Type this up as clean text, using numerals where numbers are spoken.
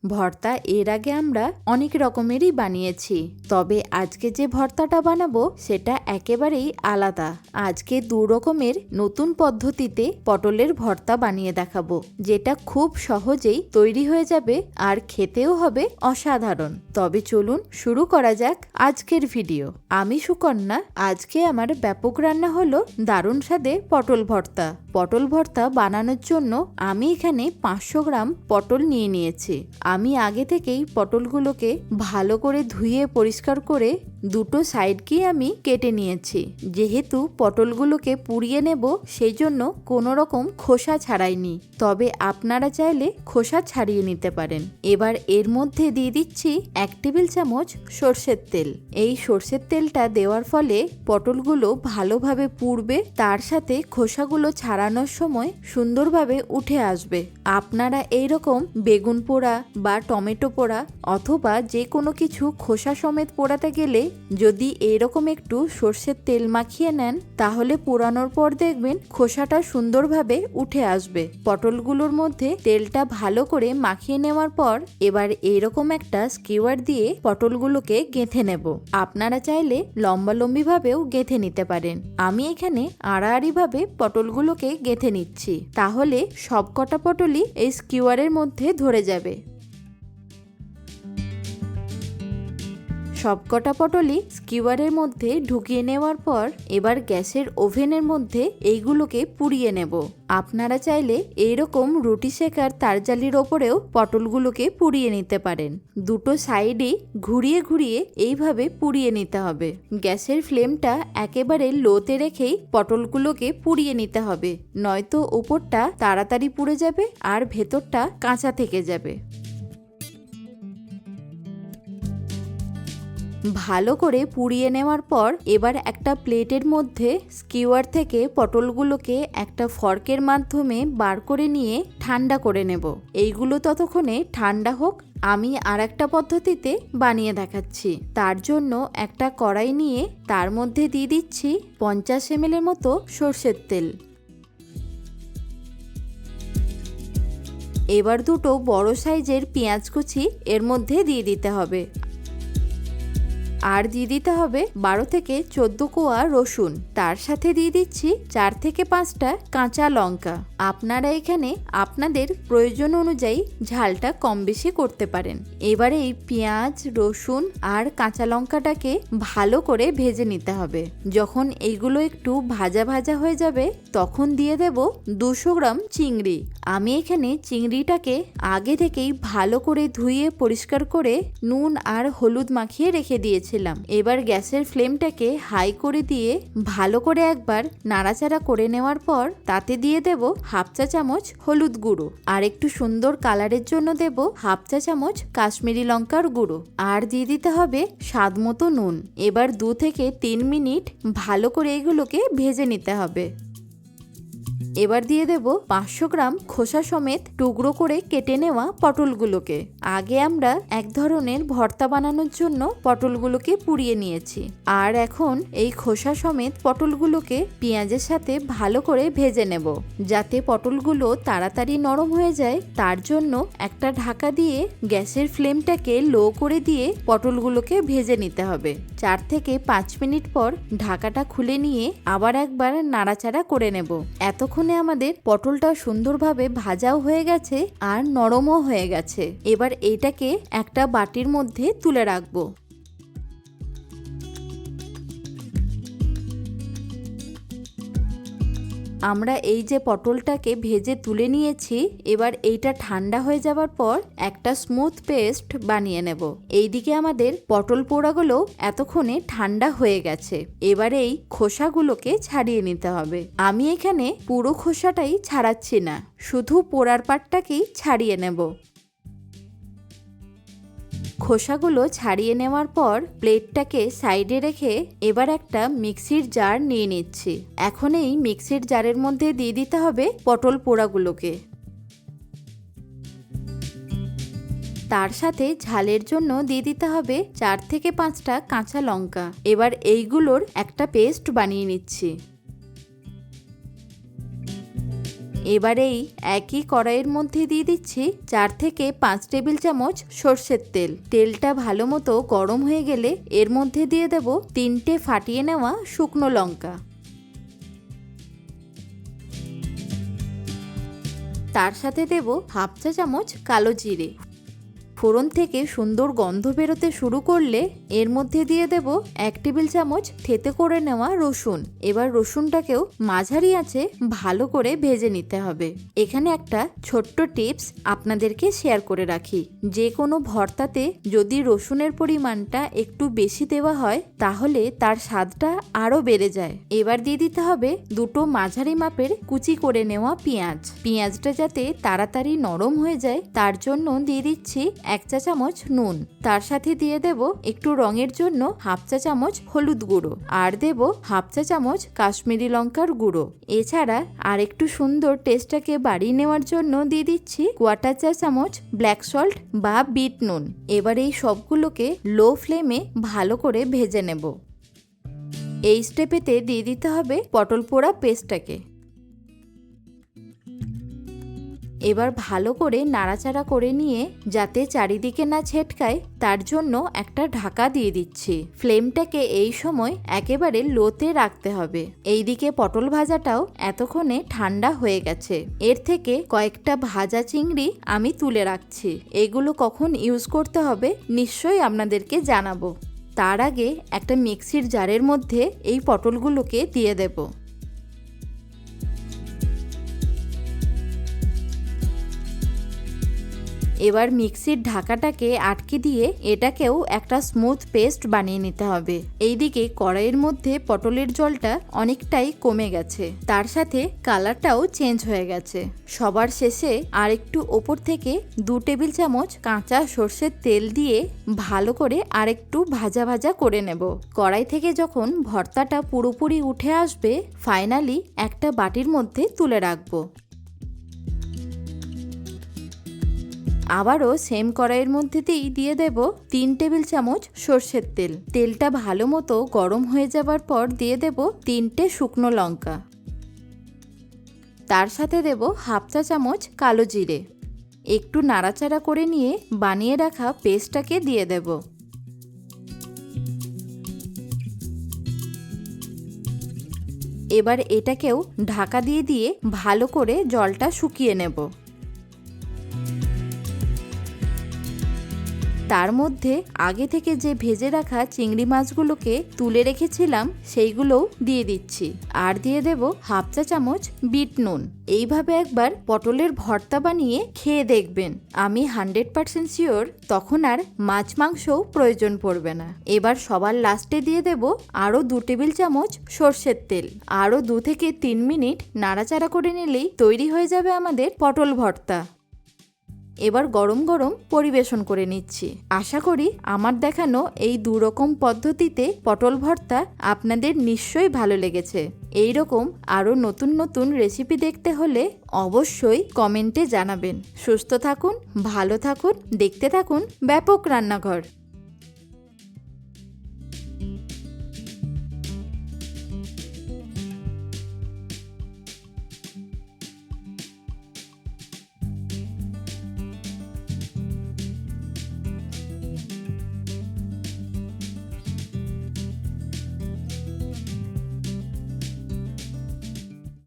ভর্তা এর আগে আমরা অনেক রকমেরই বানিয়েছি, তবে আজকে যে ভর্তাটা বানাবো সেটা একেবারেই আলাদা। আজকে দু রকমের নতুন পদ্ধতিতে পটলের ভর্তা বানিয়ে দেখাবো, যেটা খুব সহজেই তৈরি হয়ে যাবে আর খেতেও হবে অসাধারণ। তবে চলুন শুরু করা যাক আজকের ভিডিও। আমি সুকন্যা। আজকে আমার ব্যাপক রান্না হলো দারুণ স্বাদে পটল ভর্তা। পটল ভর্তা বানানোর জন্য আমি এখানে 500 গ্রাম পটল নিয়ে নিয়েছি। আমি আগে থেকেই পটলগুলোকে ভালো করে ধুয়ে পরিষ্কার করে দুটো সাইডকেই আমি কেটে নিয়েছি। যেহেতু পটলগুলোকে পুড়িয়ে নেব, সেই জন্য কোনো রকম খোসা ছাড়াইনি, তবে আপনারা চাইলে খোসা ছাড়িয়ে নিতে পারেন। এবার এর মধ্যে দিয়ে দিচ্ছি 1 টেবিল চামচ সর্ষের তেল। এই সর্ষের তেলটা দেওয়ার ফলে পটলগুলো ভালোভাবে পুড়বে, তার সাথে খোসাগুলো ছাড়ানোর সময় সুন্দরভাবে উঠে আসবে। আপনারা এইরকম বেগুন পোড়া বা টমেটো পোড়া অথবা যে কোনো কিছু খোসা সমেত পোড়াতে গেলে যদি এইরকম একটু সর্ষের তেল মাখিয়ে নেন, তাহলে পোড়ানোর পর দেখবেন খোসাটা সুন্দরভাবে উঠে আসবে। পটলগুলোর মধ্যে তেলটা ভালো করে মাখিয়ে নেওয়ার পর এবার এইরকম একটা স্কিওয়ার দিয়ে পটলগুলোকে গেঁথে নেব। আপনারা চাইলে লম্বালম্বি ভাবেও গেঁথে নিতে পারেন। আমি এখানে আড়াআড়ি ভাবে পটলগুলোকে গেঁথে নিচ্ছি, তাহলে সবকটা পটলই এই স্কিওয়ারের মধ্যে ধরে যাবে। সবকটা পটলই স্কিওয়ারের মধ্যে ঢুকিয়ে নেওয়ার পর এবার গ্যাসের ওভেনের মধ্যে এইগুলোকে পুড়িয়ে নেব। আপনারা চাইলে এইরকম রুটি সেকার তারজালির ওপরেও পটলগুলোকে পুড়িয়ে নিতে পারেন। দুটো সাইডে ঘুরিয়ে ঘুরিয়ে এইভাবে পুড়িয়ে নিতে হবে। গ্যাসের ফ্লেমটা একেবারে লোতে রেখেই পটলগুলোকে পুড়িয়ে নিতে হবে, নয়তো উপরটা তাড়াতাড়ি পুড়ে যাবে আর ভেতরটা কাঁচা থেকে যাবে। ভালো করে পুড়িয়ে নেওয়ার পর এবার একটা প্লেটের মধ্যে স্কিওয়ার থেকে পটলগুলোকে একটা ফর্কের মাধ্যমে বার করে নিয়ে ঠান্ডা করে নেব। এইগুলো ততক্ষণে ঠান্ডা হোক, আমি আর একটা পদ্ধতিতে বানিয়ে দেখাচ্ছি। তার জন্য একটা কড়াই নিয়ে তার মধ্যে দিয়ে দিচ্ছি 50 ml এর মতো সর্ষের তেল। এবার দুটো বড় সাইজের পেঁয়াজ কুচি এর মধ্যে দিয়ে দিতে হবে, আর দিয়ে দিতে হবে 12 থেকে 14 কোয়া রসুন। তার সাথে দিয়ে দিচ্ছি 4 থেকে 5টা কাঁচা লঙ্কা। আপনারা এখানে আপনাদের প্রয়োজন অনুযায়ী ঝালটা কম বেশি করতে পারেন। এবারে এই পেঁয়াজ, রসুন আর কাঁচা লঙ্কাটাকে ভালো করে ভেজে নিতে হবে। যখন এইগুলো একটু ভাজা ভাজা হয়ে যাবে, তখন দিয়ে দেব 200 গ্রাম চিংড়ি। আমি এখানে চিংড়িটাকে আগে থেকেই ভালো করে ধুয়ে পরিষ্কার করে নুন আর হলুদ মাখিয়ে রেখে দিয়েছি। এবার গ্যাসের ফ্লেমটাকে হাই করে দিয়ে ভালো করে একবার নাড়াচাড়া করে নেওয়ার পর তাতে দিয়ে দেব 1/2 চা চামচ হলুদ গুঁড়ো, আর একটু সুন্দর কালারের জন্য দেব 1/2 চা চামচ কাশ্মীরি লঙ্কার গুঁড়ো, আর দিয়ে দিতে হবে স্বাদ মতো নুন। এবার 2 থেকে 3 মিনিট ভালো করে এগুলোকে ভেজে নিতে হবে। এবার দিয়ে দেব 500 গ্রাম খোসা সমেত টুকরো করে কেটে নেওয়া পটলগুলোকে। আগে আমরা এক ধরনের ভর্তা বানানোর জন্য পটলগুলোকে পুড়িয়ে নিয়েছি, আর এখন এই খোসা সমেত পটলগুলোকে পেঁয়াজের সাথে ভালো করে ভেজে নেব। যাতে পটলগুলো তাড়াতাড়ি নরম হয়ে যায়, তার জন্য একটা ঢাকা দিয়ে গ্যাসের ফ্লেমটাকে লো করে দিয়ে পটলগুলোকে ভেজে নিতে হবে। 4 থেকে 5 মিনিট পর ঢাকাটা খুলে নিয়ে আবার একবার নাড়াচাড়া করে নেব। এতক্ষণে আমাদের পটলটা সুন্দরভাবে ভাজাও হয়ে গেছে আর নরমও হয়ে গেছে। এবার এইটাকে একটা বাটির মধ্যে তুলে রাখবো। আমরা এই যে পটলটাকে ভেজে তুলে নিয়েছি, এবার এইটা ঠান্ডা হয়ে যাওয়ার পর একটা স্মুথ পেস্ট বানিয়ে নেব। এইদিকে আমাদের পটল পোড়াগুলো এতক্ষণে ঠান্ডা হয়ে গেছে। এবার এই খোসাগুলোকে ছাড়িয়ে নিতে হবে। আমি এখানে পুরো খোসাটাই ছাড়াচ্ছি না, শুধু পোড়ার পাটটাকেই ছাড়িয়ে নেব। খোসাগুলো ছাড়িয়ে নেওয়ার পর প্লেটটাকে সাইডে রেখে এবার একটা মিক্সির জার নিয়ে নিচ্ছি। এখন এই মিক্সির জারের মধ্যে দিয়ে দিতে হবে পটল পোড়াগুলোকে। তার সাথে ঝালের জন্য দিয়ে দিতে হবে 4 থেকে 5টা কাঁচা লঙ্কা। এবার এইগুলোর একটা পেস্ট বানিয়ে নিচ্ছি। এবার এই একই কড়াইয়ের মধ্যে দিয়ে দিচ্ছি 4 থেকে 5 টেবিল চামচ সর্ষের তেল। তেলটা ভালো মতো গরম হয়ে গেলে এর মধ্যে দিয়ে দেব 3টে ফাটিয়ে নেওয়া শুকনো লঙ্কা। তার সাথে দেব হাফ চা চামচ কালো জিরে। ফোড়ন থেকে সুন্দর গন্ধ বেরোতে শুরু করলে এর মধ্যে দিয়ে দেব 1 টেবিল চামচ থেতে করে নেওয়া রসুন। এবার রসুনটাকেও মাঝারি আঁচে ভালো করে ভেজে নিতে হবে। এখানে একটা ছোট্ট টিপস আপনাদেরকে শেয়ার করে রাখি, যে কোনো ভর্তাতে যদি রসুনের পরিমাণটা একটু বেশি দেওয়া হয় তাহলে তার স্বাদটা আরও বেড়ে যায়। এবার দিয়ে দিতে হবে 2টো মাঝারি মাপের কুচি করে নেওয়া পেঁয়াজ। পেঁয়াজটা যাতে তাড়াতাড়ি নরম হয়ে যায় তার জন্য দিয়ে দিচ্ছি 1 চা চামচ নুন। তার সাথে দিয়ে দেব একটু রঙের জন্য হাফ চা চামচ হলুদ গুঁড়ো, আর দেব হাফ চা চামচ কাশ্মীরি লঙ্কার গুঁড়ো। এছাড়া আর একটু সুন্দর টেস্টটাকে বাড়িয়ে নেওয়ার জন্য দিয়ে দিচ্ছি 1/4 চা চামচ ব্ল্যাক সল্ট বা বিট নুন। এবার এই সবগুলোকে লো ফ্লেমে ভালো করে ভেজে নেব। এই স্টেপেতে দিয়ে দিতে হবে পটল পোড়া পেস্টটাকে। এবার ভালো করে নাড়াচাড়া করে নিয়ে যাতে চারিদিকে না ছেটকায় তার জন্য একটা ঢাকা দিয়ে দিচ্ছি। ফ্লেমটাকে এই সময় একেবারে লোতে রাখতে হবে। এইদিকে পটল ভাজাটাও এতক্ষণে ঠান্ডা হয়ে গেছে। এর থেকে কয়েকটা ভাজা চিংড়ি আমি তুলে রাখছি। এগুলো কখন ইউজ করতে হবে নিশ্চয়ই আপনাদেরকে জানাবো। তার আগে একটা মিক্সির জারের মধ্যে এই পটলগুলোকে দিয়ে দেব। এবার মিক্সির ঢাকাটাকে আটকে দিয়ে এটাকেও একটা স্মুথ পেস্ট বানিয়ে নিতে হবে। এইদিকে কড়াইয়ের মধ্যে পটলের জলটা অনেকটাই কমে গেছে, তার সাথে কালারটাও চেঞ্জ হয়ে গেছে। সবার শেষে আর একটু ওপর থেকে 2 টেবিল চামচ কাঁচা সর্ষের তেল দিয়ে ভালো করে আরেকটু ভাজা ভাজা করে নেব। কড়াই থেকে যখন ভর্তাটা পুরোপুরি উঠে আসবে ফাইনালি একটা বাটির মধ্যে তুলে রাখবো। আবারও সেম কড়াইয়ের মধ্যে দিয়ে দেব 3 টেবিল চামচ সর্ষের তেল। তেলটা ভালো মতো গরম হয়ে যাবার পর দিয়ে দেব 3টে শুকনো লঙ্কা। তার সাথে দেব হাফ চা চামচ কালো জিরে। একটু নাড়াচাড়া করে নিয়ে বানিয়ে রাখা পেস্টটাকে দিয়ে দেব। এবার এটাকেও ঢাকা দিয়ে ভালো করে জলটা শুকিয়ে নেব। তার মধ্যে আগে থেকে যে ভেজে রাখা চিংড়ি মাছগুলোকে তুলে রেখেছিলাম সেইগুলোও দিয়ে দিচ্ছি, আর দিয়ে দেব হাফ চা চামচ বিট নুন। এইভাবে একবার পটলের ভর্তা বানিয়ে খেয়ে দেখবেন, আমি 100% শিওর তখন আর মাছ মাংসও প্রয়োজন পড়বে না। এবার সবার লাস্টে দিয়ে দেব আরও 2 টেবিল চামচ সর্ষের তেল। আরও 2 থেকে 3 মিনিট নাড়াচাড়া করে নিলেই তৈরি হয়ে যাবে আমাদের পটল ভর্তা। এবার গরম গরম পরিবেশন করে নিচ্ছি। আশা করি আমার দেখানো এই 2 রকম পদ্ধতিতে পটল ভর্তা আপনাদের নিশ্চয়ই ভালো লেগেছে। এই রকম আরও নতুন নতুন রেসিপি দেখতে হলে অবশ্যই কমেন্টে জানাবেন। সুস্থ থাকুন, ভালো থাকুন, দেখতে থাকুন ব্যাপক রান্নাঘর।